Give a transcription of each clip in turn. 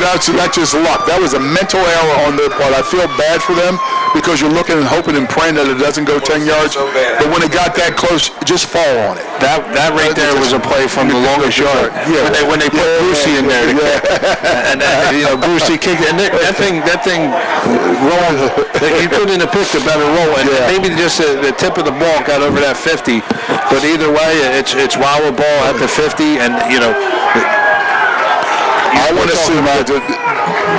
that's just luck. That was a mental error on their part. I feel bad for them because you're looking and hoping and praying that it doesn't go 10 yards. But when it got that close, just fall on it. That right there was a play from the longest yard. Yeah. When they put Brucey in there to kick, and Brucey kicked, and that thing rolled. He couldn't have picked a better roll, and maybe just the tip of the ball got over that 50. But either way, it's Wawa ball at the 50, and I want to see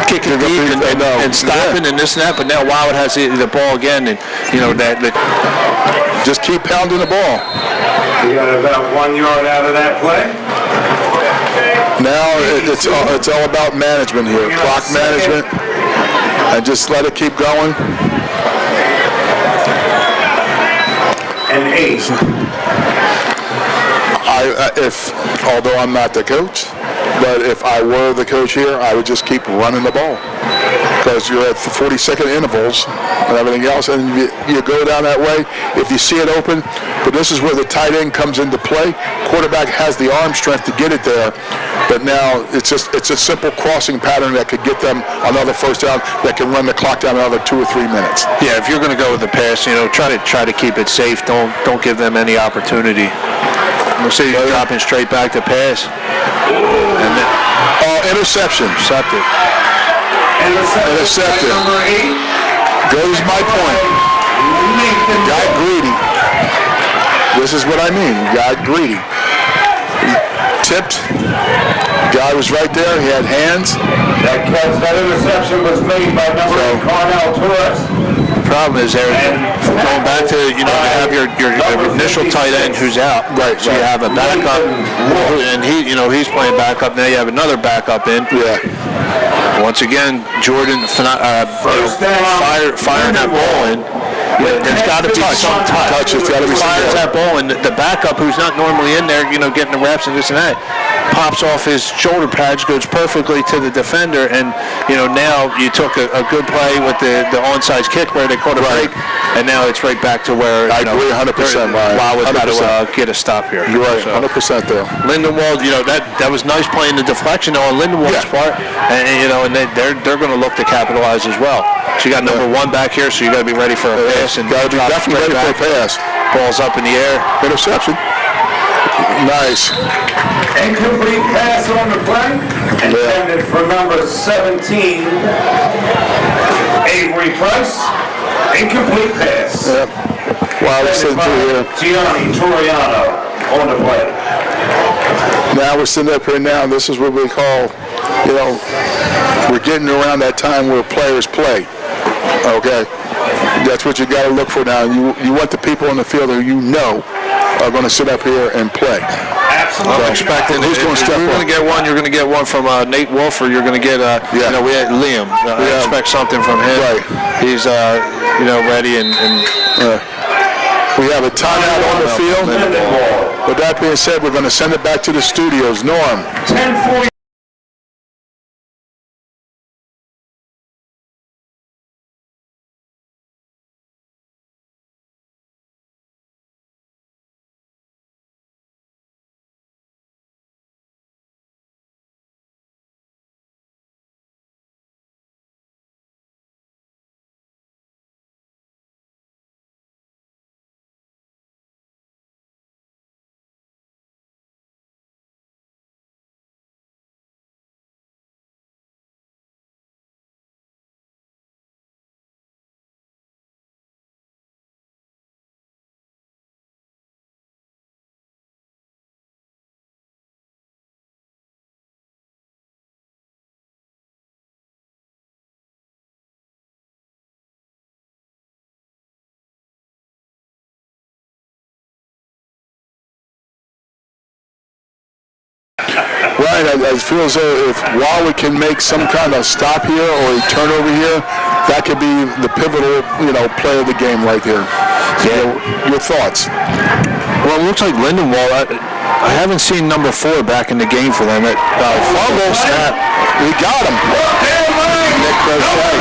kicking deep and stopping and this and that, but now Wildwood has the ball again, and that just keep pounding the ball. We got about 1 yard out of that play. Now it's all about management here, clock management, and just let it keep going. And 8. Although I'm not the coach, but if I were the coach here, I would just keep running the ball because you're at 40-second intervals and everything else, and you go down that way. If you see it open, but this is where the tight end comes into play. Quarterback has the arm strength to get it there, but now it's a simple crossing pattern that could get them another first down that can run the clock down another 2 or 3 minutes. Yeah, if you're going to go with the pass, try to keep it safe. Don't give them any opportunity. We'll see you dropping straight back to pass. And then, interception. Intercepted. Intercepted. Number 8. Goes my point. Got greedy. This is what I mean. Got greedy. Tipped. Guy was right there. He had hands. That interception was made by number 8, Carnell Torres. Problem is going back to you have your initial tight end who's out, right? So you have a backup, and he's playing backup. Now you have another backup in. Yeah. Once again, Jordan firing that ball in. There's got to be some touch. It's got to be fires that ball, and the backup who's not normally in there, getting the reps and this and that, pops off his shoulder pads, goes perfectly to the defender, and now you took a good play with the onside kick where they caught a break, and now it's right back to where I agree 100%. Wildwood's got to get a stop here. You're right, 100% there. Lindenwold, that was nice playing the deflection on Lindenwold's part, and they're going to look to capitalize as well. So you got number 1 back here, so you got to be ready for a pass, and got to be definitely ready for a pass. Ball's up in the air. Interception. Nice. Incomplete pass on the play. Intended for number 17, Avery Price. Incomplete pass. Yep. Wow, listen to here. Gianni Toriano on the play. Now we're sitting up here now, and this is what we call, we're getting around that time where players play. Okay? That's what you got to look for now. You want the people on the field who are going to sit up here and play. Absolutely. I'm expecting who's going to step up? You're going to get one. You're going to get one from Nate Wolf, or you're going to get we had Liam. I expect something from him. Right. He's ready and we have a timeout on the field. With that being said, we're going to send it back to the studios. Norm. 10:40. Right, I feel as though if Wildwood can make some kind of stop here or a turnover here, that could be the pivotal, play of the game right here. Yeah. Your thoughts? Well, it looks like Lindenwold. I haven't seen number 4 back in the game for them. Fumble snap. We got him. Nick Crochet.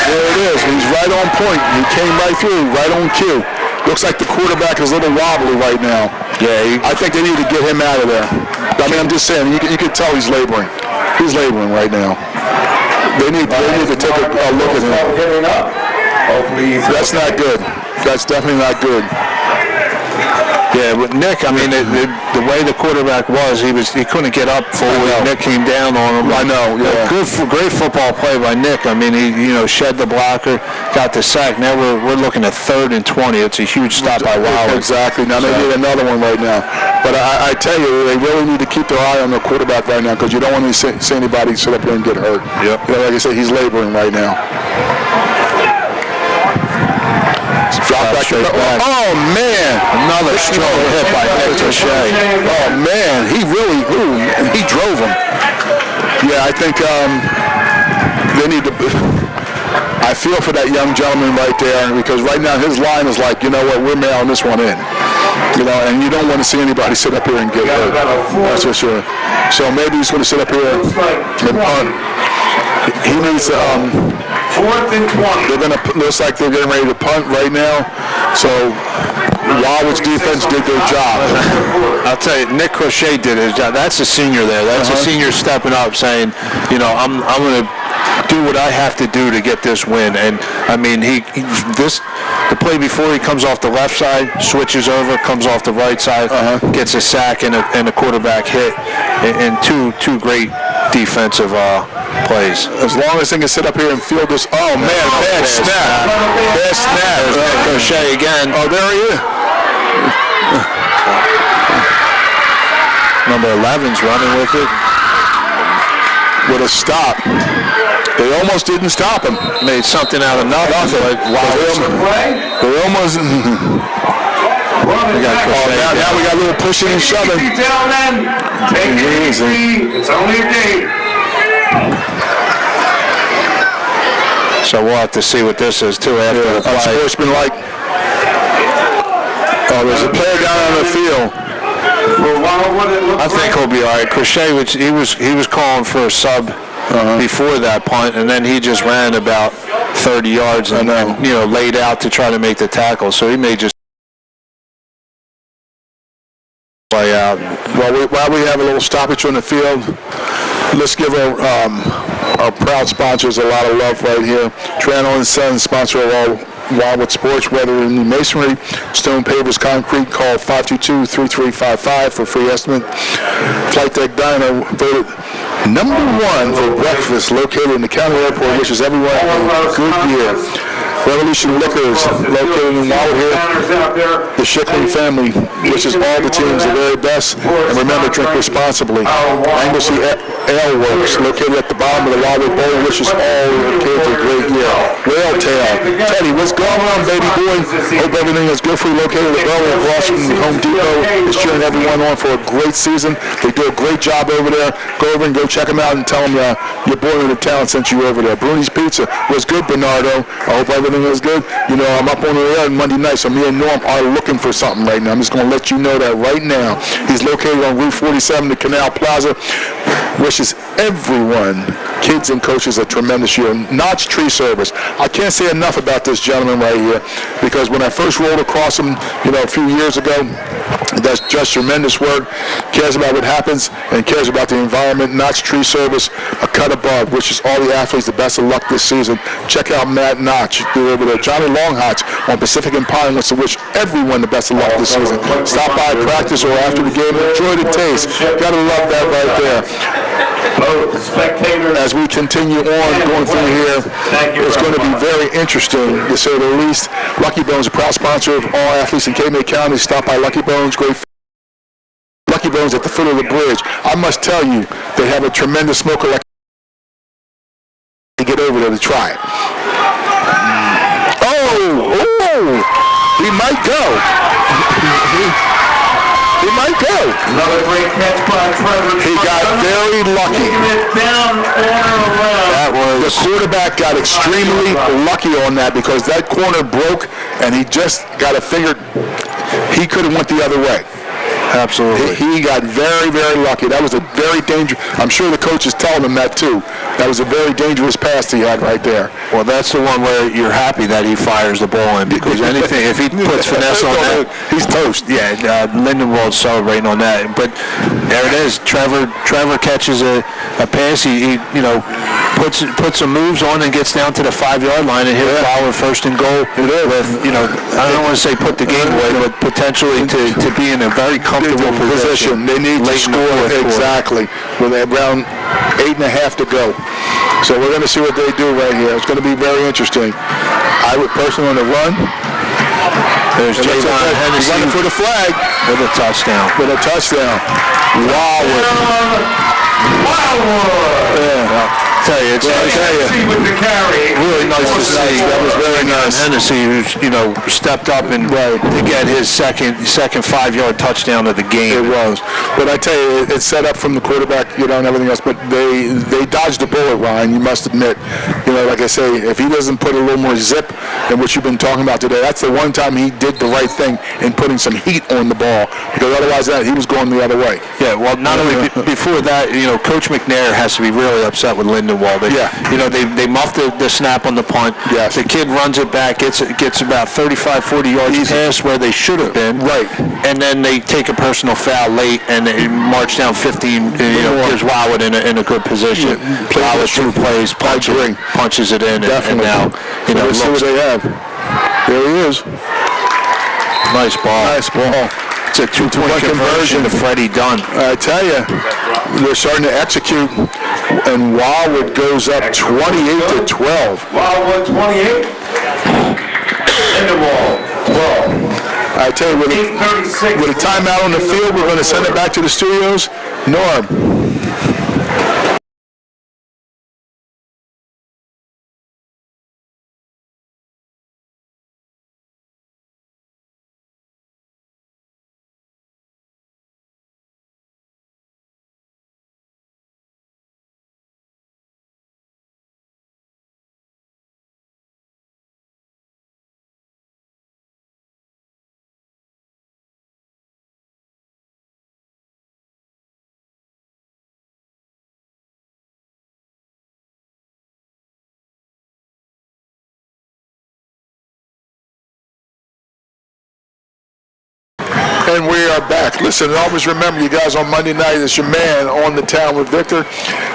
There it is. He's right on point. He came right through, right on cue. Looks like the quarterback is a little wobbly right now. Yeah, I think they need to get him out of there. I mean, I'm just saying, you can tell he's laboring. He's laboring right now. They need to take a look at him. Getting up. Hopefully That's not good. That's definitely not good. Yeah, with Nick, I mean, the way the quarterback was, he couldn't get up fully. Nick came down on him. I know, yeah. Great football play by Nick. I mean, he shed the blocker, got the sack. Now we're looking at 3rd and 20. It's a huge stop by Waller. Exactly. Now they need another one right now. But I tell you, they really need to keep their eye on the quarterback right now because you don't want to see anybody sit up here and get hurt. Yep. Like I said, he's laboring right now. Drop back. Oh, man. Another strong hit by Nick Crochet. Oh, man. He drove him. Yeah, I think they need to... I feel for that young gentleman right there because right now his line is like, you know what, we're mailing this one in. And you don't want to see anybody sit up here and get hurt. That's for sure. So maybe he's going to sit up here and punt. He needs to... 4th and 20. They're going to looks like they're getting ready to punt right now. So Wildwood's defense did their job. I'll tell you, Nick Crochet did his job. That's a senior there. That's a senior stepping up, saying, I'm going to do what I have to do to get this win. And I mean, the play before he comes off the left side, switches over, comes off the right side, gets a sack and a quarterback hit, and two great defensive plays. As long as they can sit up here and field this. Oh man, bad snap. Bad snap. Crochet again. Oh, there he is. Number 11's running with it. With a stop. They almost didn't stop him. Made something out of nothing. They almost. Now we got a little pushing and shoving. Take it easy. It's only a game. So we'll have to see what this is too after the play. Unsportsmanlike. Oh, there's a player down on the field. I think he'll be all right. Crochet, he was calling for a sub before that punt, and then he just ran about 30 yards and then laid out to try to make the tackle. So he may just play out. Well, while we have a little stoppage on the field, let's give our proud sponsors a lot of love right here. Tranel and Sons, sponsor of all Wildwood sports, whether in the masonry, stone pavers, concrete. Call 522-3355 for free estimate. Flight Deck Diner voted #1 for breakfast located in the county airport, wishes everyone a good year. Revolution Liquors, located in Wildwood here. The Schickling family wishes all the teams the very best. And remember, drink responsibly. Anglesey Ale Works, located at the bottom of the Wildwood Bowl, wishes all the kids a great year. Rail Tail. Teddy, what's going on, baby boy? Hope everything is good for you. Located at Belleville across from Home Depot. Is cheering everyone on for a great season. They do a great job over there. Go over and go check them out and tell them your boy in the town sent you over there. Bruni's Pizza was good, Bernardo. I hope everything is good. I'm up on the air on Monday night, so me and Norm are looking for something right now. I'm just going to let you know that right now. He's located on Route 47, the Canal Plaza. Wishes everyone, kids and coaches, a tremendous year. Notch Tree Service. I can't say enough about this gentleman right here because when I first rolled across him, a few years ago, he does just tremendous work, cares about what happens, and cares about the environment. Notch Tree Service, a cut above. Wishes all the athletes the best of luck this season. Check out Matt Notch. They're over there. Johnny Longhotch on Pacific and Pine wants to wish everyone the best of luck this season. Stop by practice or after the game. Enjoy the taste. Gotta love that right there. As we continue on going through here, it's going to be very interesting, to say the least. Lucky Bones, a proud sponsor of all athletes in Cape May County. Stop by Lucky Bones. Great Lucky Bones at the foot of the bridge. I must tell you, they have a tremendous smoker like to get over there to try it. He might go. He might go. Another great catch by Trevor. He got very lucky. The quarterback got extremely lucky on that because that corner broke and he just got a finger. He could have went the other way. Absolutely. He got very, very lucky. That was a very dangerous. I'm sure the coach is telling him that too. That was a very dangerous pass he had right there. Well, that's the one where you're happy that he fires the ball in, because anything, if he puts finesse on that, he's toast. Yeah, Lindenwald's celebrating on that. But there it is. Trevor catches a pass. He puts some moves on and gets down to the 5-yard line and hits Waller first and goal. With, I don't want to say put the game away, but potentially to be in a very comfortable position. They need to score exactly with around 8.5 to go. So we're going to see what they do right here. It's going to be very interesting. I would personally want to run. There's Javon Hennessy running for the flag with a touchdown. Wow. Tell you, it's with the carry. really nice to see. That was very nice. Hennessy, who's stepped up and to get his second 5-yard touchdown of the game. It was, but I tell you, it's set up from the quarterback, and everything else. But they dodged the bullet, Ryan. You must admit, like I say, if he doesn't put a little more zip than what you've been talking about today, that's the one time he did the right thing in putting some heat on the ball. Because otherwise, he was going the other way. Yeah, well, not only before that, Coach McNair has to be really upset with Lindenwald. They muffed the snap on the punt. Yes. The kid runs it back, gets about 35, 40 yards past where they should have been. Right. And then they take a personal foul late, and they march down 15. Gives Wowett in a good position. Wowett 2 plays, punches it in, and now let's see what they have. There he is. Nice ball. It's a 2-point conversion to Freddie Dunn. I tell you, they're starting to execute, and Wildwood goes up 28-12. Wildwood 28. Lindenwald 12. I tell you, with a timeout on the field, we're going to send it back to the studios. Norm. And we are back. Listen, always remember, you guys, on Monday night, it's your man On the Town with Victor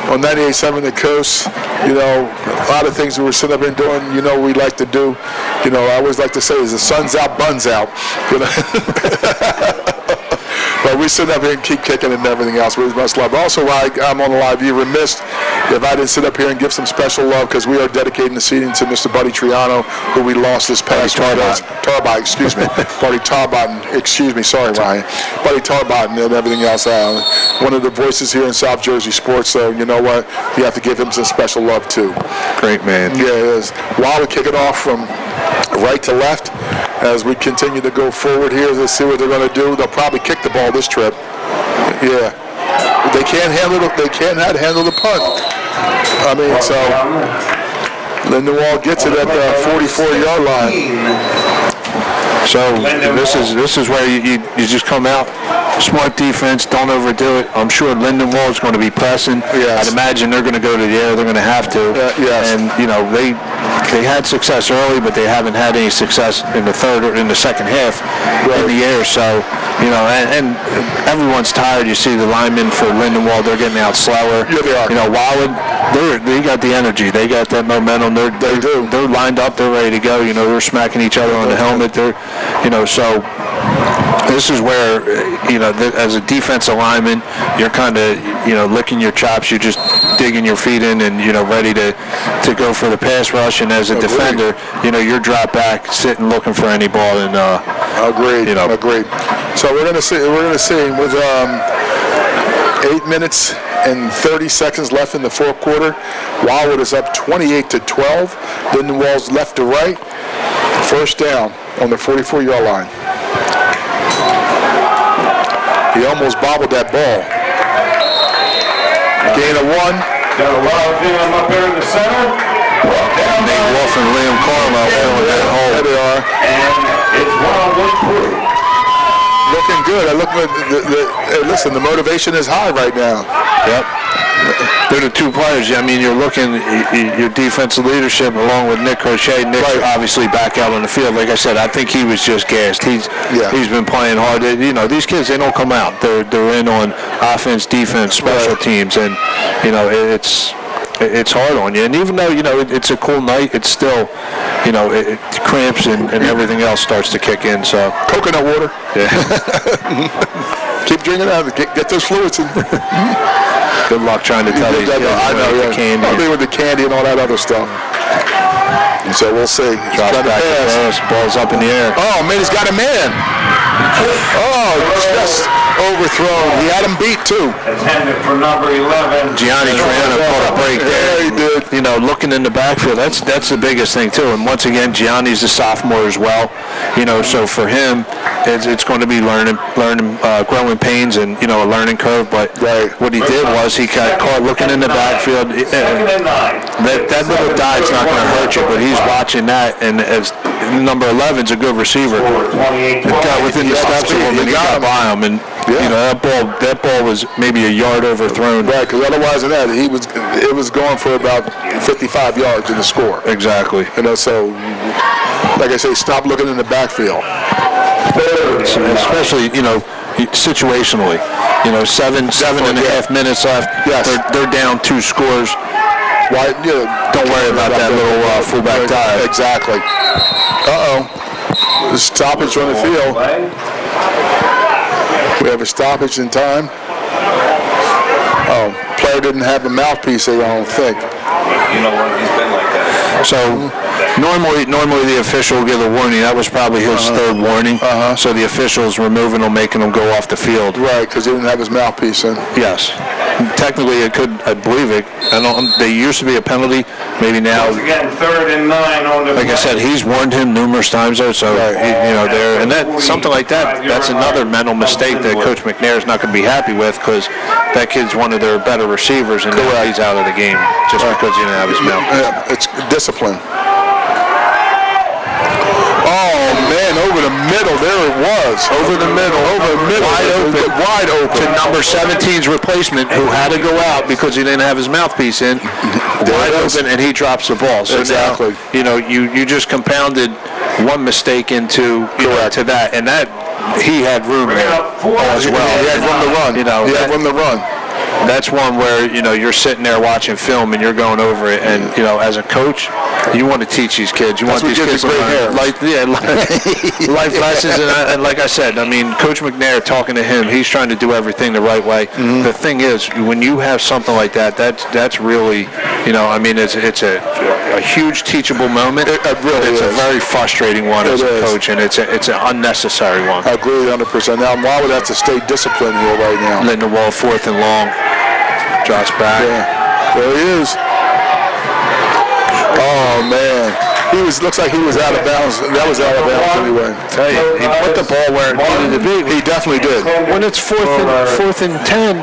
on 98.7 The Coast. A lot of things that we're sitting up and doing, we like to do. I always like to say is the sun's out, buns out. But we sit up here and keep kicking and everything else. We must love. Also, while I'm on the live, you're remiss if I didn't sit up here and give some special love, because we are dedicating the seating to Mr. Buddy Triano, who we lost this past Tarbot, excuse me. Buddy Tarbot, excuse me, sorry, Ryan. Buddy Tarbot and everything else. One of the voices here in South Jersey sports, so you know what? You have to give him some special love, too. Great man. Yeah, it is. While we kick it off from right to left, as we continue to go forward here, let's see what they're going to do. They'll probably kick the ball this trip. Yeah. They can't handle it. They cannot handle the punt. So Lindenwald gets it at the 44-yard line. So this is where you just come out, smart defense, don't overdo it. I'm sure Lindenwald's going to be pressing. Yes. I'd imagine they're going to go to the air. They're going to have to. Yes. And they had success early, but they haven't had any success in the third or in the second half in the air. So and everyone's tired. You see the linemen for Lindenwald, they're getting out slower. Yeah, they are. Wildwood, they got the energy. They got that momentum. They're lined up. They're ready to go. They're smacking each other on the helmet. So this is where, as a defensive lineman, you're kind of, licking your chops. You're just digging your feet in and, ready to go for the pass rush. And as a defender, you're drop back, sitting looking for any ball. And agreed. Agreed. So we're gonna see with 8 minutes and 30 seconds left in the fourth quarter. Wildwood is up 28-12. Lindenwald's left to right. First down on the 44-yard line. He almost bobbled that ball. Gain of 1. Got a lot of them up there in the center. Nate Wolf and Liam Carlisle filling that hole. There they are. And it's 1-on-1 crew. looking good. Hey, listen, the motivation is high right now. Yep. They're the two players. I mean, you're looking your defensive leadership along with Nick Crochet. Nick's obviously back out on the field. Like I said, I think he was just gassed. He's been playing hard. You know, these kids, they don't come out. They're in on offense, defense, special teams, and you know it's hard on you. And even though you know it's a cool night, it's still it cramps and everything else starts to kick in. So Coconut water. yeah. Keep drinking out. Get those fluids in. Good luck trying to tell these kids I know, the candy. I'll be with the candy and all that other stuff. And so we'll see. He's Drops trying to back to pass. pass, ball's up in the air. Oh, man, he's got a man. Oh, just overthrown. He had him beat, too. Intended for number 11. Gianni Triano caught a break there. Yeah, he did. You know, looking in the backfield, that's the biggest thing too. And once again, Gianni's a sophomore as well. You know, so for him, it's going to be learning, growing pains and a learning curve. But what he did was he got caught looking in the backfield. Second and 9. That little dive's not going to hurt you, but he's watching that, and as number 11's a good receiver. It got within the steps of him, and he got by him, and that ball was maybe a yard overthrown. Right, because otherwise than that, it was going for about 55 yards in the score. Exactly. So like I say, stop looking in the backfield. Especially, situationally. 7.5 minutes left. Yes. They're down 2 scores. Why? Don't worry about that little fullback dive. Exactly. The stoppage on the field. We have a stoppage in time. Oh, player didn't have a mouthpiece there, I don't think. You know what? He's been like that. So normally the official will give a warning. That was probably his third warning. So the official's removing him, making him go off the field. Right, because he didn't have his mouthpiece in. Yes. Technically, I believe it. There used to be a penalty. Maybe now. Once again, 3rd and 9 on the Like I said, he's warned him numerous times though. So and that something like that. That's another mental mistake that Coach McNair is not going to be happy with, because that kid's one of their better receivers, and now he's out of the game just because he didn't have his mouthpiece. It's discipline. Oh, man, over the middle. There it was. Over the middle. Wide open. To number 17's replacement, who had to go out because he didn't have his mouthpiece in. Wide open, and he drops the ball. So exactly. Now, you just compounded one mistake into to that, and that he had room there as well. He had room to run. He had room to run. That's one where you're sitting there watching film and you're going over it, and as a coach, you want to teach these kids. You want these kids to learn life lessons. And like I said, I mean, Coach McNair, talking to him, he's trying to do everything the right way. The thing is, when you have something like that, that's really, I mean, it's a huge teachable moment. It really is. It's a very frustrating one as a coach, and it's an unnecessary one. I agree 100%. Now, why would have to stay disciplined here right now? Letting the ball 4th and long. Drops back. Yeah. There he is. Oh, man. Looks like he was out of bounds. That was out of bounds anyway. Tell you, he put the ball where it needed to be. He definitely did. When it's 4th and 10,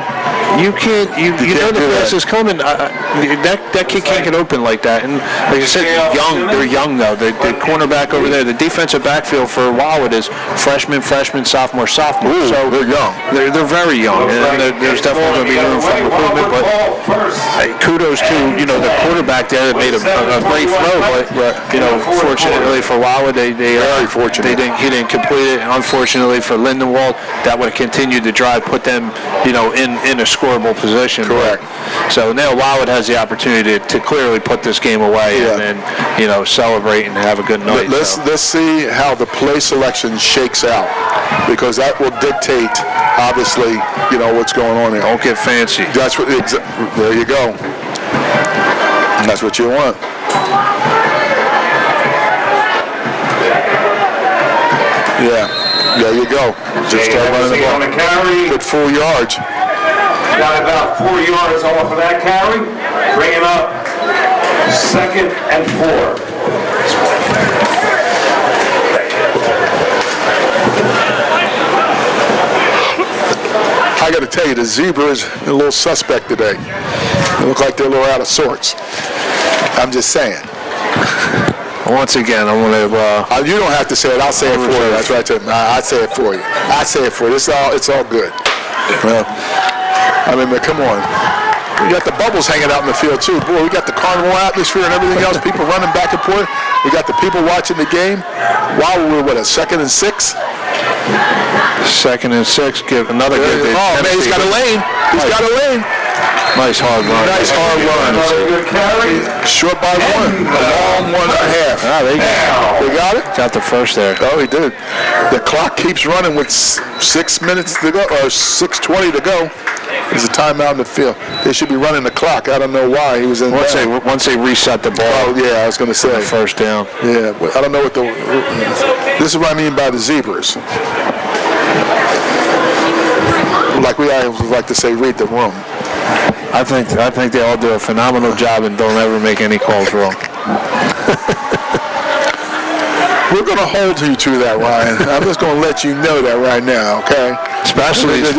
you can't. You know the pass is coming. That kid can't get open like that. And like I said, they're young though. The cornerback over there, the defensive backfield for Wildwood is freshman, sophomore. Ooh, so they're young. They're very young, and there's definitely going to be room for improvement. But kudos to the quarterback there that made a great throw. But fortunately for Wildwood, they very fortunate. He didn't complete it. Unfortunately for Lindenwold, that would have continued the drive, put them in a scoreable position. Correct. So now Wildwood has the opportunity to clearly put this game away and then celebrate and have a good night. Let's see how the play selection shakes out, because that will dictate obviously what's going on here. Don't get fancy. That's what. There you go. That's what you want. Yeah, there you go. Just start running the ball. On the carry. Good 4 yards. Got about 4 yards off of that carry. Bringing up 2nd and 4. I got to tell you, the Zebras are a little suspect today. They look like they're a little out of sorts. I'm just saying. Once again, I want to. You don't have to say it. I'll say it for you. That's right. I'd say it for you. I say it for you. It's all good. Well, I mean, but come on. We got the bubbles hanging out in the field too. Boy, we got the carnival atmosphere and everything else. People running back and forth. We got the people watching the game. Wow, we're what, a 2nd and 6? 2nd and 6. Give another good. Oh man, he's got a lane. He's got a lane. Nice hard run. Nice hard run. Another good carry. Short by 1. A long 1.5. Ah, They got it? got the first there. Oh, he did. The clock keeps running with 6 minutes to go, or 6:20 to go. There's a timeout in the field. They should be running the clock. I don't know why he was in Once there. they reset the ball, Oh, yeah, I was going to say. first down. Yeah, but I don't know what this is what I mean by the zebras. Like we always like to say, read the room. I think they all do a phenomenal job and don't ever make any calls wrong. We're going to hold you to that, Ryan. I'm just going to let you know that right now, okay? Especially when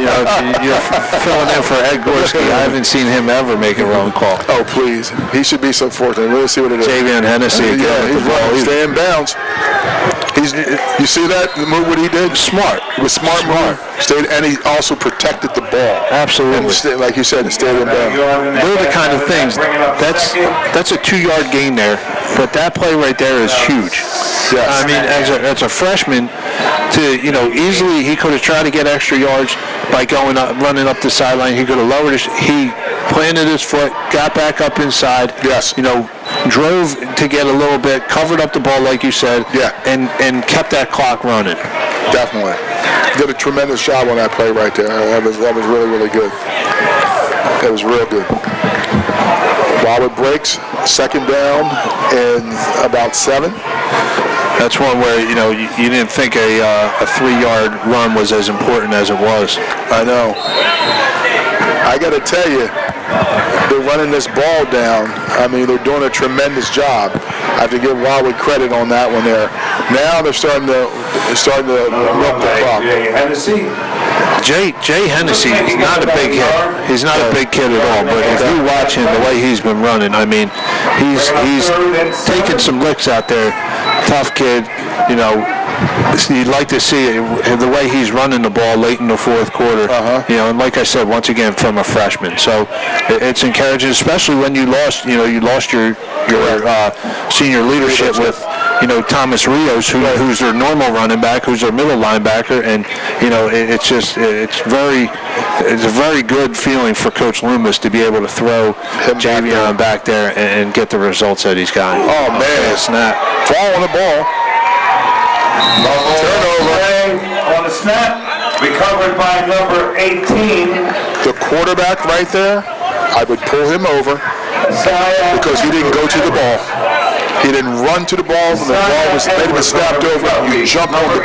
you're filling in for Ed Gorski. I haven't seen him ever make a wrong call. Oh, please. He should be so fortunate. Let's see what it is. Javion Hennessy. Yeah, he's running. Stay in bounds. You see that move? What he did? Smart. It was smart move. Stayed, and he also protected the ball. Absolutely. Like you said, it stayed in bounds. They're the kind of things. That's a 2-yard gain there, but that play right there is huge. Yes. I mean, as a freshman, easily he could have tried to get extra yards by running up the sideline. He could have lowered he planted his foot, got back up inside. Yes. Drove to get a little bit, covered up the ball like you said. Yeah. And kept that clock running. Definitely. Did a tremendous job on that play right there. That was really, really good. That was real good. While it breaks, 2nd down and about 7. That's one where you didn't think a 3-yard run was as important as it was. I know. I got to tell you, they're running this ball down. I mean, they're doing a tremendous job. I have to give Wildwood credit on that one there. Now they're starting to milk the clock. Jay Hennessy is not a big kid. He's not a big kid at all. But if you watch him, the way he's been running, I mean, he's taking some licks out there. Tough kid, You'd like to see it, the way he's running the ball late in the 4th quarter. And like I said, once again, from a freshman. So it's encouraging, especially when you lost your senior leadership with Thomas Rios, who's their normal running back, who's their middle linebacker, and it's a very good feeling for Coach Loomis to be able to throw Javion back there and get the results that he's gotten. Oh man, snap! Fall on the ball. Turnover on the snap, recovered by number 18. The quarterback right there, I would pull him over because he didn't go to the ball. He didn't run to the ball when the ball was snapped over. You jump on the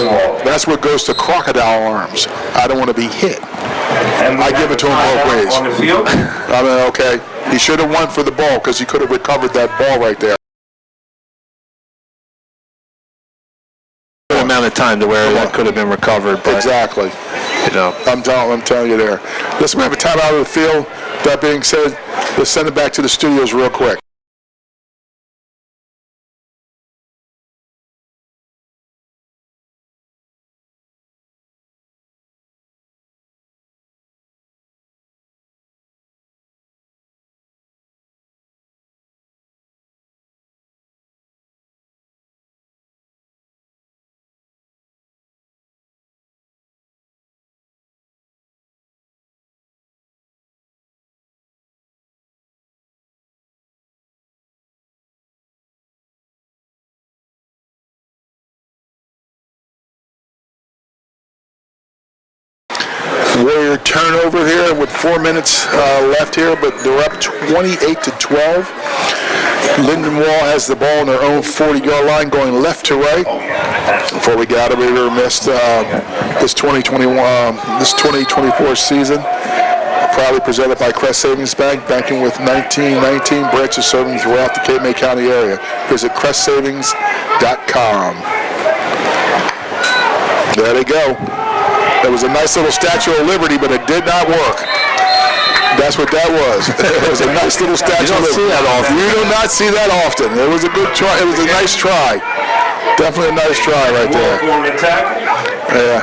ball. That's what goes to crocodile arms. I don't want to be hit. I give it to him both ways. On the field. I mean, okay, he should have won for the ball because he could have recovered that ball right there. Amount of time to where that could have been recovered, but exactly. I'm telling you there. Listen, we have a timeout of the field. That being said, let's send it back to the studios real quick. Warrior turnover here with 4 minutes left here, but they're up 28-12. Lindenwold has the ball on their own 40-yard line, going left to right. Before we got it, we missed this 2024 season. Proudly presented by Crest Savings Bank, banking with 1919 branches serving throughout the Cape May County area. Visit CrestSavings.com. There they go. There was a nice little Statue of Liberty, but it did not work. That's what that was. It was a nice little statue. You don't see that often. You do not see that often. It was a good try. It was a nice try. Definitely a nice try right there. On the tackle. Yeah.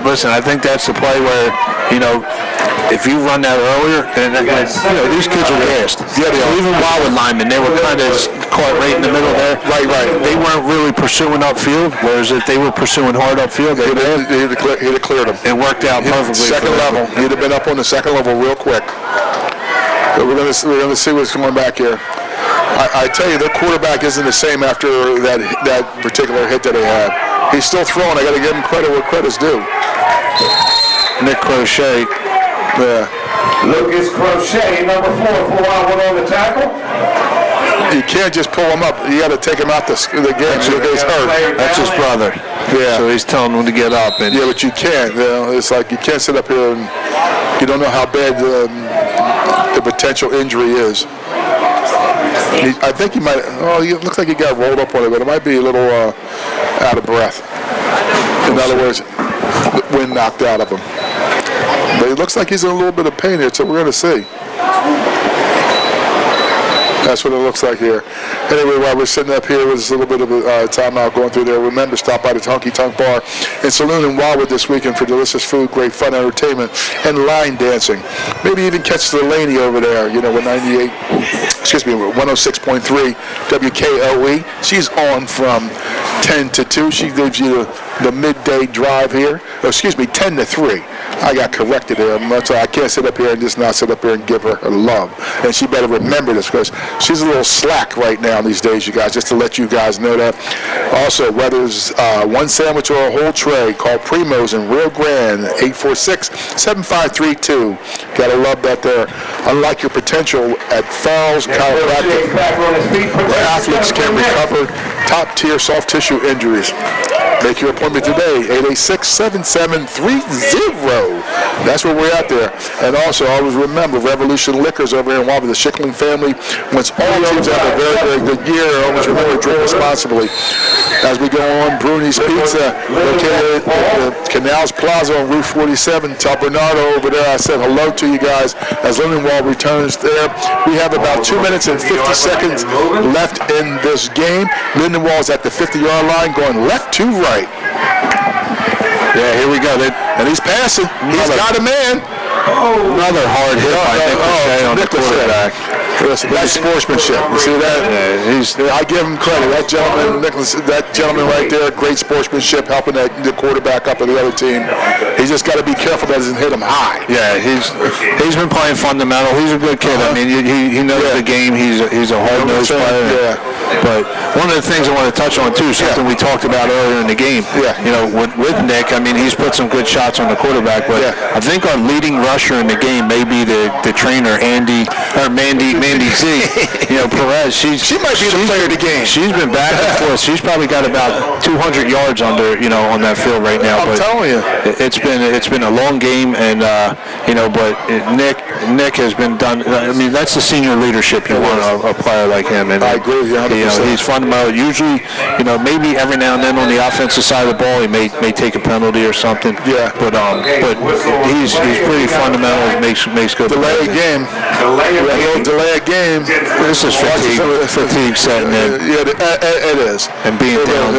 Listen, I think that's the play where, you know, if you run that earlier, and you know, these kids are fast. Yeah, they are. Even Wildwood linemen, they were kind of caught right in the middle there. Right. They weren't really pursuing upfield, whereas if they were pursuing hard upfield, He'd have cleared him. it worked out perfectly. Second level. He'd have been up on the second level real quick. But we're gonna see what's going back here. I tell you, their quarterback isn't the same after that particular hit that he had. He's still throwing. I got to give him credit where credit's due. Nick Crochet. Yeah. Lucas Crochet, number 4 for Wildwood on the tackle. You can't just pull him up. You got to take him out the game. He's hurt. That's his brother. Yeah. So he's telling him to get up. And Yeah, but you can't. You know, it's like you can't sit up here and you don't know how bad the potential injury is. I think he might. Oh, it looks like he got rolled up on it, but it might be a little out of breath. In other words, the wind knocked out of him. But it looks like he's in a little bit of pain here, so we're going to see. That's what it looks like here. Anyway, while we're sitting up here with a little bit of a timeout going through there, remember, stop by the Honky Tonk Bar and Saloon in Wildwood this weekend for delicious food, great fun, entertainment, and line dancing. Maybe even catch the lady over there, you know, with 106.3 WKOE. She's on from 10 to 2. She gives you the midday drive here. 10 to 3. I got corrected there. I can't sit up here and just not sit up here and give her love. And she better remember this because she's a little slack right now these days, you guys, just to let you guys know that. Also, whether it's one sandwich or a whole tray, call Primo's in Rio Grande, 846-7532. Gotta love that there. Unlike your potential at Farrell's Chiropractic, where athletes can recover top-tier soft tissue injuries. Make your appointment today, 886-7730. That's where we're at there. And also, always remember, Revolution Liquors over here in Wildwood, the Schickling family, wants all teams to have a very, very good year. Always remember, drink responsibly. As we go on, Bruni's Pizza, located at the Canals Plaza on Route 47. Tell Bernardo over there I said hello to you guys as Lindenwold returns there. We have about 2 minutes and 50 seconds left in this game. Lindenwold's at the 50-yard line going left to right. yeah, here we go. And he's passing. He's got a man. Another hard hit by Nick Crochet on the quarterback. Listen, that's sportsmanship. You see that? I give him credit. That gentleman, Nicholas, that gentleman right there, great sportsmanship, helping the quarterback up of the other team. He's just got to be careful that he doesn't hit him high. Yeah, he's been playing fundamental. He's a good kid. I mean, he knows the game. He's a hard-nosed player. Yeah. But one of the things I want to touch on too, something we talked about earlier in the game. Yeah. You know, with Nick, I mean, he's put some good shots on the quarterback, but I think our leading rusher in the game may be the trainer Mandy Z. You know, Perez. She might be the player of the game. She's been back and forth. She's probably got about 200 yards on that field right now. I'm telling you, it's been a long game, and but Nick has been done. I mean, that's the senior leadership you want a player like him. And I agree with you 100%. He's fundamental. Usually, maybe every now and then on the offensive side of the ball, he may take a penalty or something. Yeah. But he's pretty fundamental. Makes good. delay a game. Delay a game. This is fatigue setting in. Yeah, it is. And being down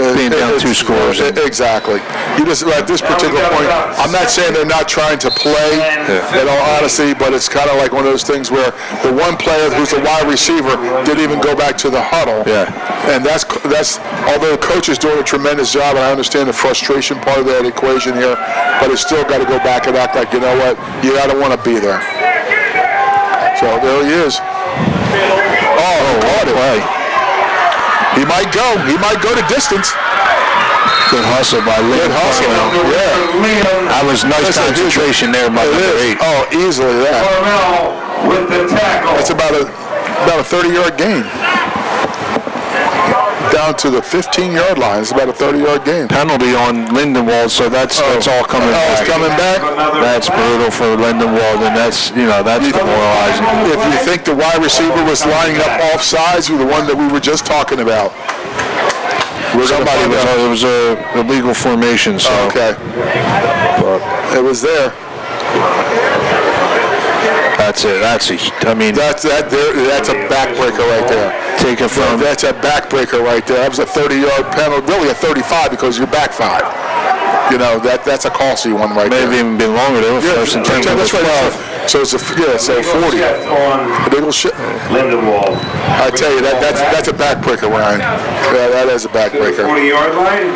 2 scores. Exactly. You just at this particular point, I'm not saying they're not trying to play, in all honesty, but it's kind of like one of those things where the one player who's the wide receiver didn't even go back to the huddle. Yeah. And that's although the coach is doing a tremendous job, and I understand the frustration part of that equation here, but it's still got to go back and act like, you know what, you got to want to be there. So there he is. Caught it. He might go. He might go the distance. Good hustle by Liam. Good hustle. Yeah. That was nice concentration there by number 8. Oh, easily that. With the tackle. That's about a 30-yard gain. Down to the 15-yard line. It's about a 30-yard gain. Penalty on Lindenwold, so that's all coming back. It's coming back? That's brutal for Lindenwold, and that's demoralizing. If you think the wide receiver was lining up off sides, the one that we were just talking about. It was a illegal formation, so. Okay. It was there. That's it. That's a backbreaker right there. take it from. That's a backbreaker right there. That was a 30-yard penalty, really a 35 because you're back 5. You know, that's a costly one right there. Maybe even been longer. They were first and 10. That's right. So it's so 40. On Legal shit. Lindenwald. I tell you, that's a backbreaker, Ryan. Yeah, that is a backbreaker. 40-yard line.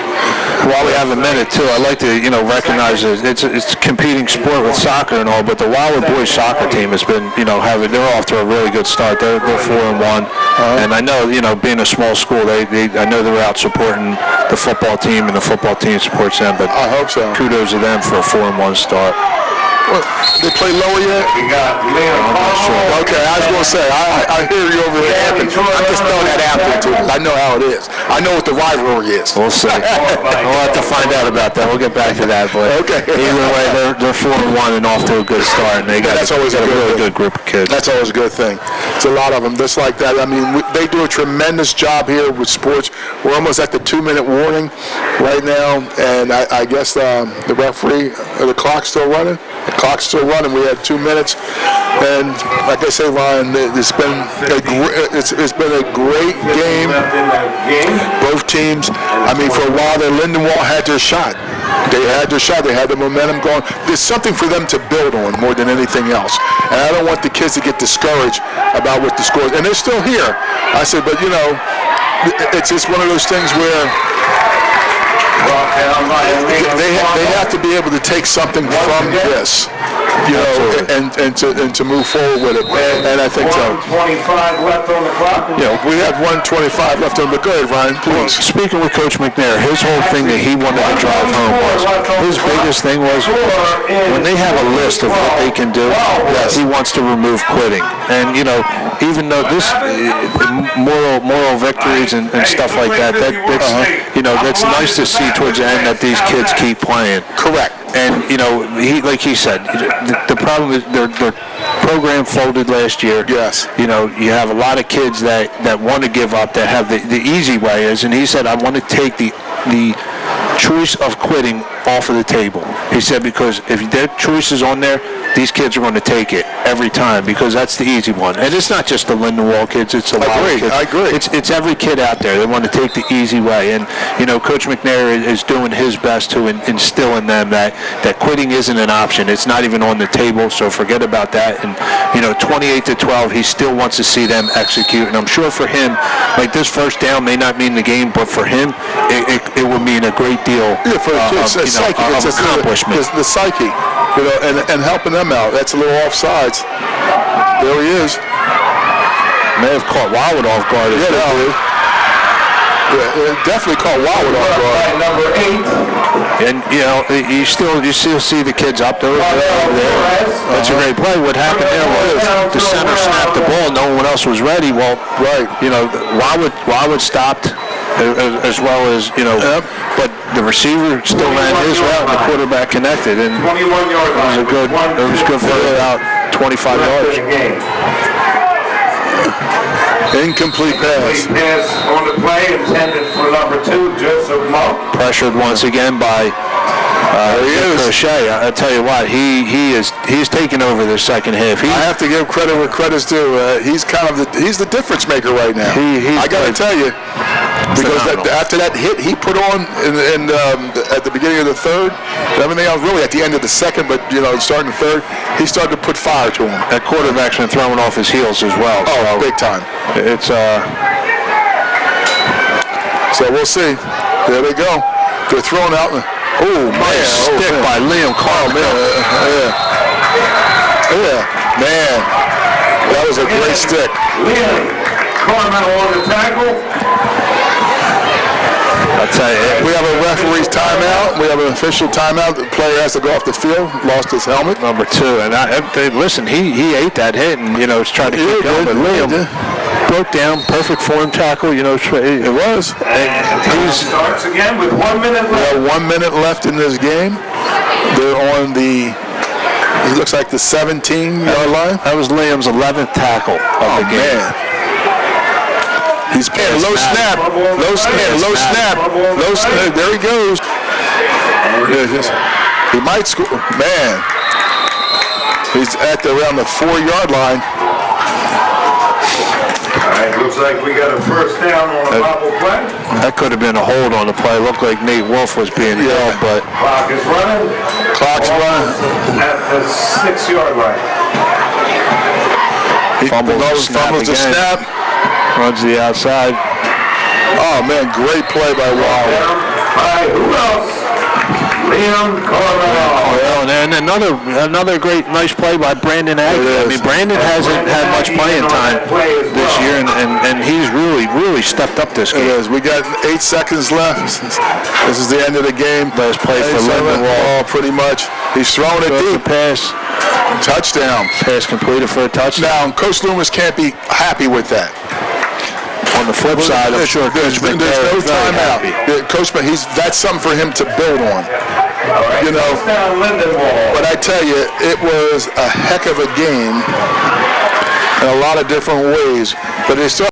While we have a minute too, I'd like to recognize it's a competing sport with soccer and all, but the Wildwood boys soccer team has been they're off to a really good start. They're 4-1, and I know being a small school, I know they're out supporting the football team and the football team supports them. But I hope so. Kudos to them for a 4-1 start. Well, they play lower yet? We got Leon. Okay, I was going to say, I hear you over there. I'm just throwing that out there, too. I know how it is. I know what the rivalry is. We'll see. We'll have to find out about that. We'll get back to that. But Okay. either way, they're 4-1 and off to a good start. And they got, That's always a really good good group of kids. That's always a good thing. It's a lot of them just like that. I mean, they do a tremendous job here with sports. We're almost at the 2-minute warning right now, and I guess the referee, the clock's still running. The clock's still running. We had 2 minutes, and like I say, Ryan, it's been a great game. Both teams. I mean, for a while, Lindenwald had their shot. They had their shot. They had the momentum going. There's something for them to build on more than anything else. And I don't want the kids to get discouraged about what the score is. And they're still here. I said, but it's just one of those things where they have to be able to take something from this, and to move forward with it. And I think so. 1:25 left on the clock. We have 1:25 left on the good, Ryan. Please. Speaking with Coach McNair, his whole thing that he wanted to drive home was, his biggest thing was, when they have a list of what they can do, he wants to remove quitting. And, even though this moral victories and stuff like that's nice to see towards the end that these kids keep playing. Correct. And, like he said, the problem is their program folded last year. Yes. You have a lot of kids that want to give up, that have the easy way is, and he said, I want to take the choice of quitting off of the table. He said, because if their choice is on there, these kids are going to take it every time because that's the easy one. And it's not just the Lindenwald kids, it's a lot of kids. I agree. It's every kid out there. They want to take the easy way. And, Coach McNair is doing his best to instill in them that quitting isn't an option. It's not even on the table, so forget about that. And, 28-12, he still wants to see them execute. And I'm sure for him, like this first down may not mean the game, but for him, it would mean a great deal of accomplishment. The psyche, and helping them out. That's a little offsides. There he is. May have caught Wildwood off guard as well. Yeah, definitely caught Wildwood off guard. Number 8. And you still see the kids up there. That's a great play. What happened there was the center snapped the ball. No one else was ready. Well, right. Wildwood stopped as well as but the receiver still ran his route and the quarterback connected, and 21-yard line. It was good for about 25 yards. Incomplete pass. Pass on the play intended for number 2, Joseph Monk. Pressured once again by Crochet. I tell you what, he's taking over the second half. I have to give credit where credit's due. He's he's the difference maker right now. I got to tell you, because after that hit he put on at the beginning of the third, everything else really at the end of the second, but starting the third, he started to put fire to him. That quarterback's been throwing off his heels as well. Oh, big time. It's So we'll see. There they go. They're throwing out. Oh, nice stick by Liam Carl. Man. That was a great stick. Liam Carmel on the tackle. I'll tell you, we have a referee's timeout. We have an official timeout. The player has to go off the field. Lost his helmet. Number 2. And listen, he ate that hit and was trying to keep going. But Liam broke down, perfect form tackle. It was. Starts again with 1 minute left. We have 1 minute left in this game. They're on it looks like the 17-yard line. That was Liam's 11th tackle of the game. Man. He's playing low snap. There he goes. He might score. Man. he's at around the 4-yard line. All right, looks like we got a first down on a bobble play. That could have been a hold on the play. Looked like Nate Wolf was being held, but Clock is running. Clock's running. At the 6-yard line. He fumbles the snap. Runs to the outside. Oh, man, great play by Waller. Down by who else? Liam Coronel. Well, and another great, nice play by Brandon Agnew. It is. I mean, Brandon hasn't had much playing time this year, and he's really stepped up this It game. is. We got 8 seconds left. This is the end of the game. Last play for Lindenwold. Oh, pretty much. He's throwing it Good deep. pass. Touchdown. Pass completed for a touchdown. Now, Coach Loomis can't be happy with that. On the flip side, I'm sure There's Coach no McNair is very timeout. happy. Yeah, Coach, that's something for him to build on. All right, You know, touchdown Lindenwold. but I tell you, it was a heck of a game in a lot of different ways. But it still